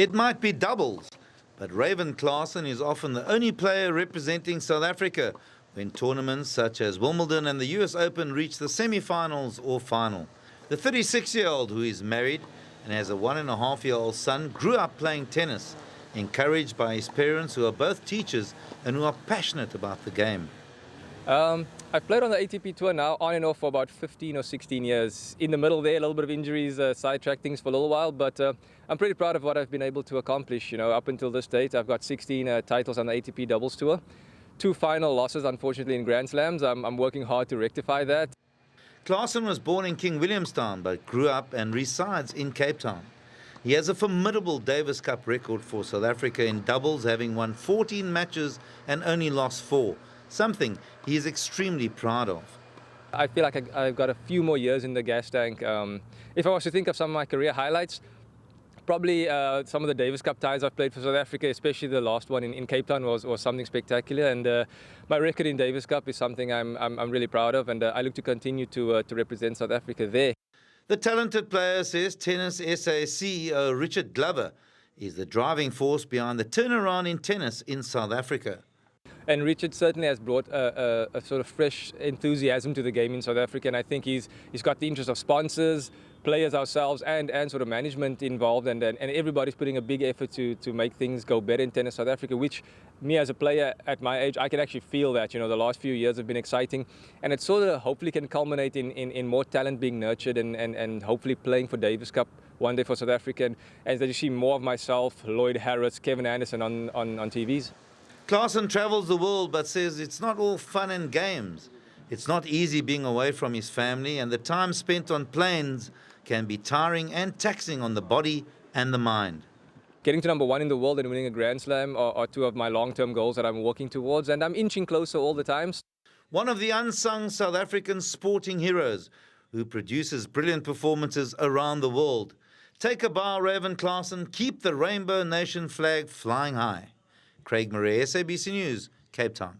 It might be doubles, but Raven Klaasen is often the only player representing South Africa when tournaments such as Wimbledon and the US Open reach the semi-finals or final. The 36-year-old, who is married and has a 1.5-year-old son, grew up playing tennis, encouraged by his parents who are both teachers and who are passionate about the game. I've played on the ATP tour now on and off for about 15 or 16 years. In the middle there, a little bit of injuries sidetracked things for a little while, but I'm pretty proud of what I've been able to accomplish. You know, up until this date, I've got 16 titles on the ATP doubles tour. 2 final losses, unfortunately, in Grand Slams. I'm working hard to rectify that. Klaasen was born in King Williamstown but grew up and resides in Cape Town. He has a formidable Davis Cup record for South Africa in doubles, having won 14 matches and only lost 4. Something he is extremely proud of. I feel like I've got a few more years in the gas tank. If I was to think of some of my career highlights, probably some of the Davis Cup ties I've played for South Africa, especially the last one in Cape Town was something spectacular. And my record in Davis Cup is something I'm really proud of, and I look to continue to represent South Africa there. The talented player says Tennis SA CEO Richard Glover is the driving force behind the turnaround in tennis in South Africa. And Richard certainly has brought a sort of fresh enthusiasm to the game in South Africa, and I think he's got the interest of sponsors, players ourselves, and sort of management involved, and everybody's putting a big effort to make things go better in tennis South Africa, which me as a player at my age, I can actually feel that. You know, the last few years have been exciting, and it sort of hopefully can culminate in more talent being nurtured and hopefully playing for Davis Cup one day for South Africa, and that you see more of myself, Lloyd Harris, Kevin Anderson on TVs. Klaasen travels the world but says it's not all fun and games. It's not easy being away from his family, and the time spent on planes can be tiring and taxing on the body and the mind. Getting to #1 in the world and winning a Grand Slam are 2 of my long-term goals that I'm working towards, and I'm inching closer all the time. One of the unsung South African sporting heroes who produces brilliant performances around the world. Take a bow, Raven Klaasen. Keep the Rainbow Nation flag flying high. Marais, SABC News, Cape Town.